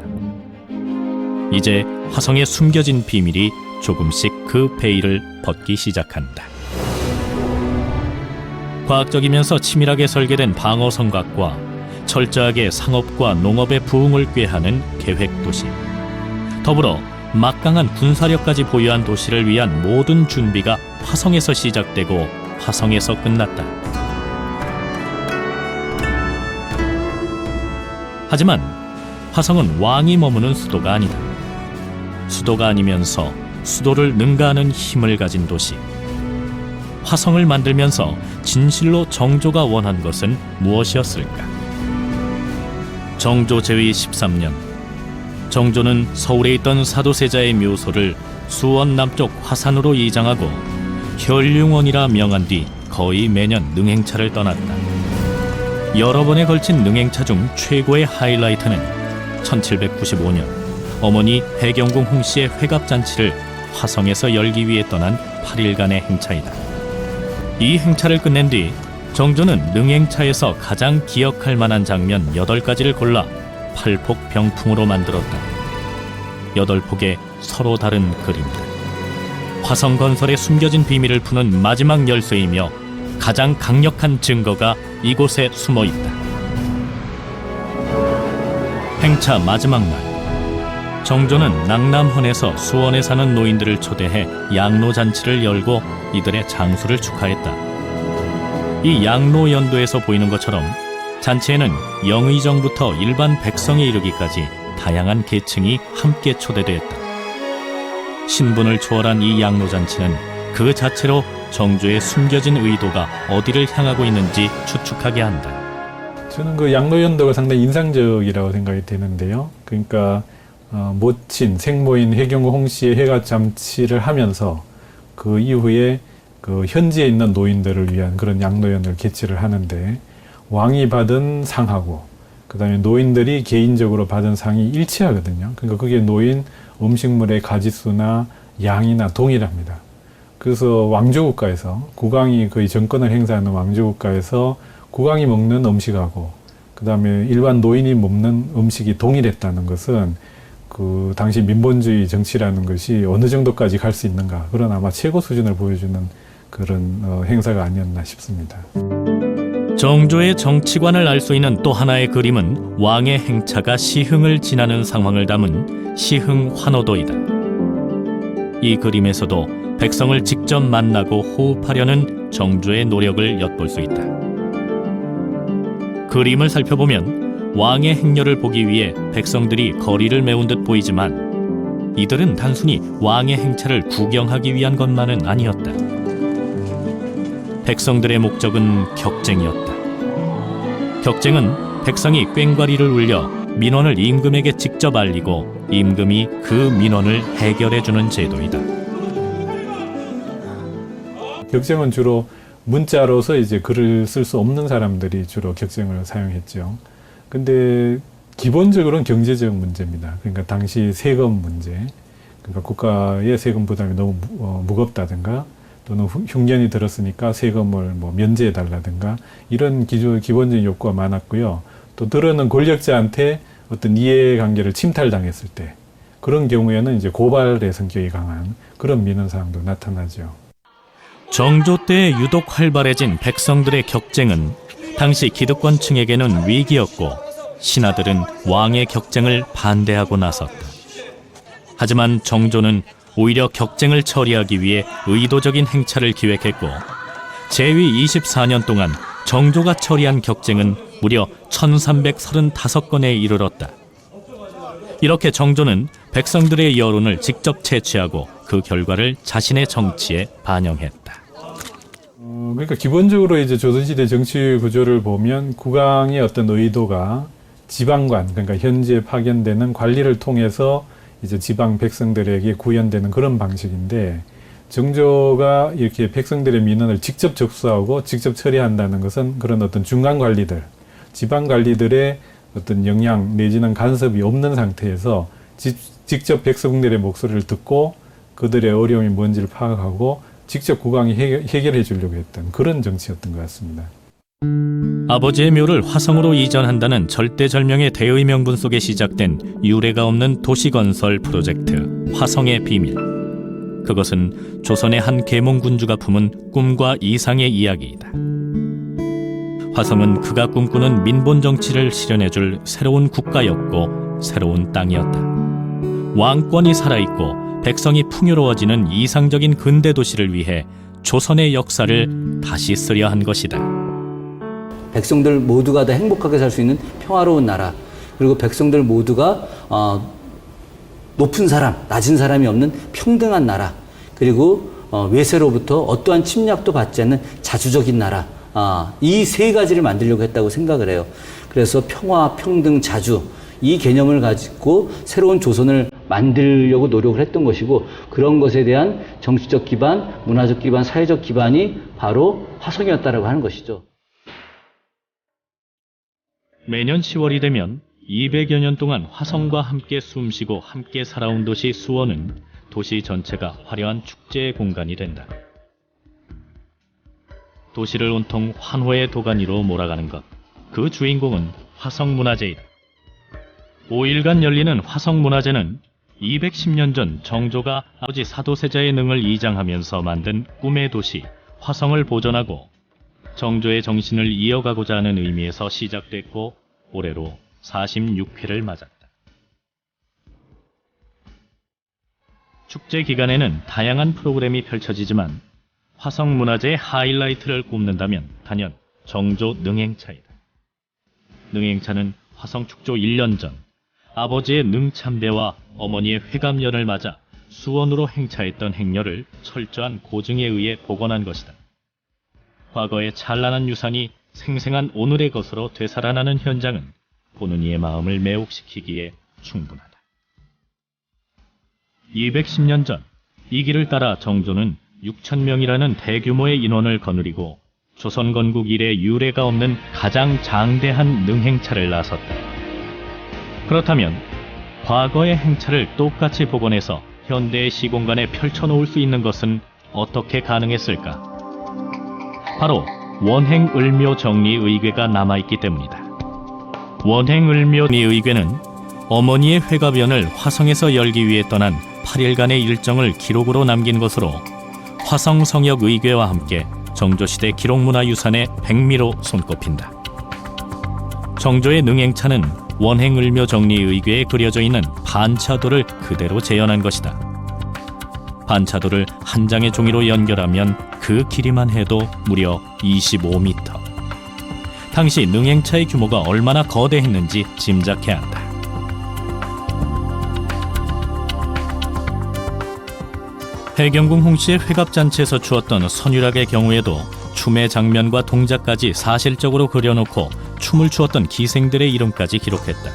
이제 화성에 숨겨진 비밀이 조금씩 그 베일을 벗기 시작한다. 과학적이면서 치밀하게 설계된 방어 성곽과 철저하게 상업과 농업의 부흥을 꾀하는 계획도시, 더불어 막강한 군사력까지 보유한 도시를 위한 모든 준비가 화성에서 시작되고 화성에서 끝났다. 하지만 화성은 왕이 머무는 수도가 아니다. 수도가 아니면서 수도를 능가하는 힘을 가진 도시. 화성을 만들면서 진실로 정조가 원한 것은 무엇이었을까? 정조 제위 13년, 정조는 서울에 있던 사도세자의 묘소를 수원 남쪽 화산으로 이장하고 혈륭원이라 명한 뒤 거의 매년 능행차를 떠났다. 여러 번에 걸친 능행차 중 최고의 하이라이트는 1795년 어머니 해경궁 홍씨의 회갑잔치를 화성에서 열기 위해 떠난 8일간의 행차이다. 이 행차를 끝낸 뒤 정조는 능행차에서 가장 기억할 만한 장면 8가지를 골라 8폭 병풍으로 만들었다. 8폭의 서로 다른 그림들. 화성 건설에 숨겨진 비밀을 푸는 마지막 열쇠이며 가장 강력한 증거가 이곳에 숨어 있다. 행차 마지막 날, 정조는 낙남헌에서 수원에 사는 노인들을 초대해 양로잔치를 열고 이들의 장수를 축하했다. 이 양로연도에서 보이는 것처럼 잔치에는 영의정부터 일반 백성에 이르기까지 다양한 계층이 함께 초대되었다. 신분을 초월한 이 양로잔치는 그 자체로 정조의 숨겨진 의도가 어디를 향하고 있는지 추측하게 한다. 저는 그 양로연도가 상당히 인상적이라고 생각이 되는데요. 그러니까 모친 생모인 해경궁 홍씨의 회갑잔치를 하면서 그 이후에 그 현지에 있는 노인들을 위한 그런 양로원을 개최를 하는데 왕이 받은 상하고 그다음에 노인들이 개인적으로 받은 상이 일치하거든요. 그러니까 그게 노인 음식물의 가짓수나 양이나 동일합니다. 그래서 왕조국가에서 국왕이 거의 정권을 행사하는 왕조국가에서 국왕이 먹는 음식하고 그다음에 일반 노인이 먹는 음식이 동일했다는 것은 그 당시 민본주의 정치라는 것이 어느 정도까지 갈 수 있는가 그런 아마 최고 수준을 보여주는 그런 행사가 아니었나 싶습니다. 정조의 정치관을 알 수 있는 또 하나의 그림은 왕의 행차가 시흥을 지나는 상황을 담은 시흥환호도이다. 이 그림에서도 백성을 직접 만나고 호흡하려는 정조의 노력을 엿볼 수 있다. 그림을 살펴보면 왕의 행렬을 보기 위해 백성들이 거리를 메운 듯 보이지만 이들은 단순히 왕의 행차를 구경하기 위한 것만은 아니었다. 백성들의 목적은 격쟁이었다. 격쟁은 백성이 꽹과리를 울려 민원을 임금에게 직접 알리고 임금이 그 민원을 해결해주는 제도이다. 격쟁은 주로 문자로서 이제 글을 쓸 수 없는 사람들이 주로 격쟁을 사용했죠. 근데 기본적으로는 경제적 문제입니다. 그러니까 당시 세금 문제, 그러니까 국가의 세금 부담이 너무 무겁다든가 또는 흉년이 들었으니까 세금을 뭐 면제해 달라든가 이런 기본적인 욕구가 많았고요. 또 들어는 권력자한테 어떤 이해관계를 침탈당했을 때 그런 경우에는 이제 고발의 성격이 강한 그런 민원 사항도 나타나죠. 정조 때 유독 활발해진 백성들의 격쟁은 당시 기득권층에게는 위기였고 신하들은 왕의 격쟁을 반대하고 나섰다. 하지만 정조는 오히려 격쟁을 처리하기 위해 의도적인 행차를 기획했고 제위 24년 동안 정조가 처리한 격쟁은 무려 1335건에 이르렀다. 이렇게 정조는 백성들의 여론을 직접 채취하고 그 결과를 자신의 정치에 반영했다. 그러니까 기본적으로 이제 조선시대 정치 구조를 보면 국왕의 어떤 의도가 지방관, 그러니까 현지에 파견되는 관리를 통해서 이제 지방 백성들에게 구현되는 그런 방식인데 정조가 이렇게 백성들의 민원을 직접 접수하고 직접 처리한다는 것은 그런 어떤 중간 관리들, 지방 관리들의 어떤 영향 내지는 간섭이 없는 상태에서 직접 백성들의 목소리를 듣고 그들의 어려움이 뭔지를 파악하고 직접 국왕이 해결해 주려고 했던 그런 정치였던 것 같습니다. 아버지의 묘를 화성으로 이전한다는 절대절명의 대의 명분 속에 시작된 유례가 없는 도시건설 프로젝트 화성의 비밀. 그것은 조선의 한 계몽군주가 품은 꿈과 이상의 이야기이다. 화성은 그가 꿈꾸는 민본 정치를 실현해줄 새로운 국가였고 새로운 땅이었다. 왕권이 살아있고 백성이 풍요로워지는 이상적인 근대 도시를 위해 조선의 역사를 다시 쓰려 한 것이다. 백성들 모두가 다 행복하게 살 수 있는 평화로운 나라, 그리고 백성들 모두가 높은 사람, 낮은 사람이 없는 평등한 나라, 그리고 외세로부터 어떠한 침략도 받지 않는 자주적인 나라, 이 세 가지를 만들려고 했다고 생각을 해요. 그래서 평화, 평등, 자주 이 개념을 가지고 새로운 조선을 만들려고 노력을 했던 것이고 그런 것에 대한 정치적 기반, 문화적 기반, 사회적 기반이 바로 화성이었다라고 하는 것이죠. 매년 10월이 되면 200여 년 동안 화성과 함께 숨쉬고 함께 살아온 도시 수원은 도시 전체가 화려한 축제의 공간이 된다. 도시를 온통 환호의 도가니로 몰아가는 것, 그 주인공은 화성문화제이다. 5일간 열리는 화성문화제는 210년 전 정조가 아버지 사도세자의 능을 이장하면서 만든 꿈의 도시 화성을 보존하고 정조의 정신을 이어가고자 하는 의미에서 시작됐고 올해로 46회를 맞았다. 축제 기간에는 다양한 프로그램이 펼쳐지지만 화성문화제의 하이라이트를 꼽는다면 단연 정조 능행차이다. 능행차는 화성축조 1년 전 아버지의 능참배와 어머니의 회감연을 맞아 수원으로 행차했던 행렬을 철저한 고증에 의해 복원한 것이다. 과거의 찬란한 유산이 생생한 오늘의 것으로 되살아나는 현장은 보는 이의 마음을 매혹시키기에 충분하다. 210년 전 이 길을 따라 정조는 6,000명이라는 대규모의 인원을 거느리고 조선 건국 이래 유례가 없는 가장 장대한 능행차를 나섰다. 그렇다면 과거의 행차를 똑같이 복원해서 현대의 시공간에 펼쳐놓을 수 있는 것은 어떻게 가능했을까? 바로 원행을묘정리의궤가 남아있기 때문이다. 원행을묘정리의궤는 어머니의 회가변을 화성에서 열기 위해 떠난 8일간의 일정을 기록으로 남긴 것으로 화성성역의궤와 함께 정조시대 기록문화유산의 백미로 손꼽힌다. 정조의 능행차는 원행을묘정리의궤에 그려져 있는 반차도를 그대로 재현한 것이다. 반차도를 한 장의 종이로 연결하면 그 길이만 해도 무려 25m. 당시 능행차의 규모가 얼마나 거대했는지 짐작해야 한다. 해경궁 홍씨의 회갑잔치에서 추었던 선율학의 경우에도 춤의 장면과 동작까지 사실적으로 그려놓고 춤을 추었던 기생들의 이름까지 기록했다.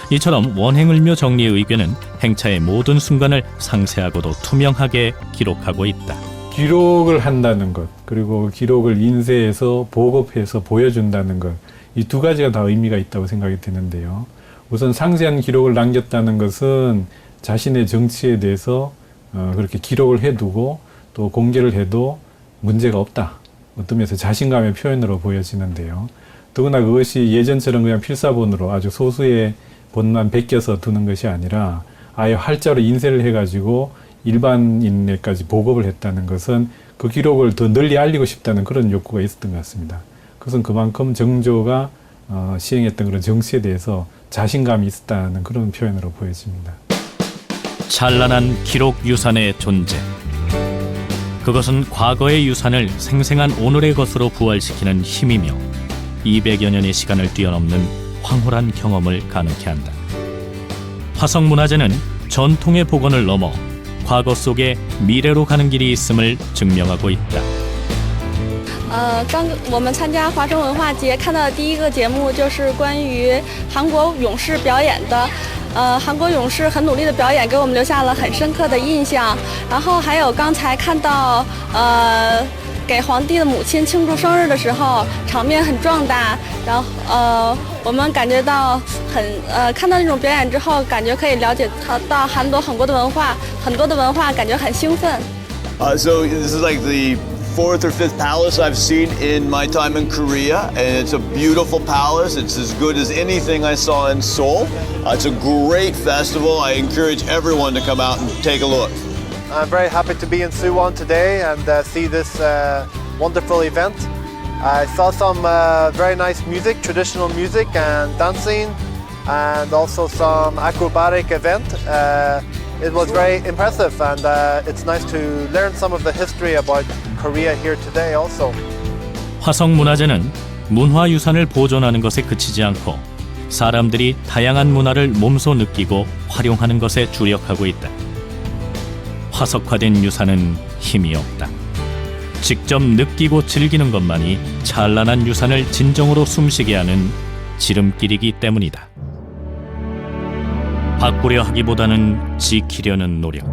이처럼 원행을묘정리의궤는 행차의 모든 순간을 상세하고도 투명하게 기록하고 있다. 기록을 한다는 것, 그리고 기록을 인쇄해서 보급해서 보여준다는 것, 이 두 가지가 다 의미가 있다고 생각이 드는데요. 우선 상세한 기록을 남겼다는 것은 자신의 정치에 대해서 그렇게 기록을 해두고 또 공개를 해도 문제가 없다. 어떤 면에서 자신감의 표현으로 보여지는데요. 더구나 그것이 예전처럼 그냥 필사본으로 아주 소수의 본만 베껴서 두는 것이 아니라 아예 활자로 인쇄를 해가지고 일반인에까지 보급을 했다는 것은 그 기록을 더 널리 알리고 싶다는 그런 욕구가 있었던 것 같습니다. 그것은 그만큼 정조가 시행했던 그런 정치에 대해서 자신감이 있었다는 그런 표현으로 보여집니다. 찬란한 기록 유산의 존재. 그것은 과거의 유산을 생생한 오늘의 것으로 부활시키는 힘이며 200여 년의 시간을 뛰어넘는 황홀한 경험을 가능케 한다. 화성문화재는 전통의 복원을 넘어 과거 속에 미래로 가는 길이 있음을 증명하고 있다. 刚我们参加华中文化节看到的第一个节目就是关于韩国勇士表演的。韩国勇士很努力的表演，给我们留下了很深刻的印象。然后还有刚才看到给皇帝的母亲庆祝生日的时候，场面很壮大。然后我们感觉到看到那种表演之后，感觉可以了解到韩国很多的文化，感觉很兴奋。So this is like the 4th or 5th palace I've seen in my time in Korea, and it's a beautiful palace. It's as good as anything I saw in Seoul. It's a great festival. I encourage everyone to come out and take a look. I'm very happy to be in Suwon today and see this wonderful event. I saw some very nice music, traditional music and dancing, and also some acrobatic event. It was very impressive, and it's nice to learn some of the history about Korea here today also. 화성문화재는 문화유산을 보존하는 것에 그치지 않고 사람들이 다양한 문화를 몸소 느끼고 활용하는 것에 주력하고 있다. 화석화된 유산은 힘이 없다. 직접 느끼고 즐기는 것만이 찬란한 유산을 진정으로 숨쉬게 하는 지름길이기 때문이다. 바꾸려 하기보다는 지키려는 노력.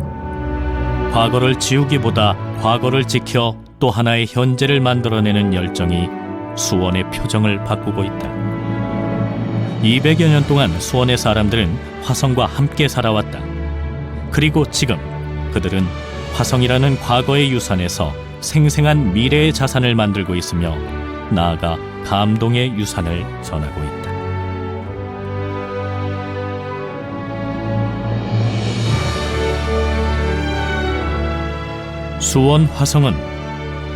과거를 지우기보다 과거를 지켜 또 하나의 현재를 만들어내는 열정이 수원의 표정을 바꾸고 있다. 200여 년 동안 수원의 사람들은 화성과 함께 살아왔다. 그리고 지금 그들은 화성이라는 과거의 유산에서 생생한 미래의 자산을 만들고 있으며 나아가 감동의 유산을 전하고 있다. 수원 화성은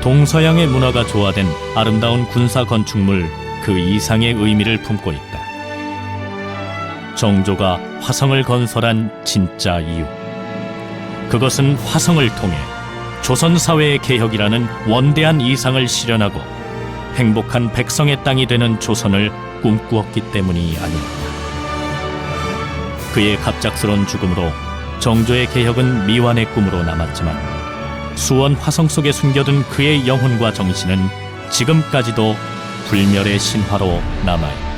동서양의 문화가 조화된 아름다운 군사 건축물 그 이상의 의미를 품고 있다. 정조가 화성을 건설한 진짜 이유. 그것은 화성을 통해 조선 사회의 개혁이라는 원대한 이상을 실현하고 행복한 백성의 땅이 되는 조선을 꿈꾸었기 때문이 아니었다. 그의 갑작스러운 죽음으로 정조의 개혁은 미완의 꿈으로 남았지만 수원 화성 속에 숨겨둔 그의 영혼과 정신은 지금까지도 불멸의 신화로 남아있다.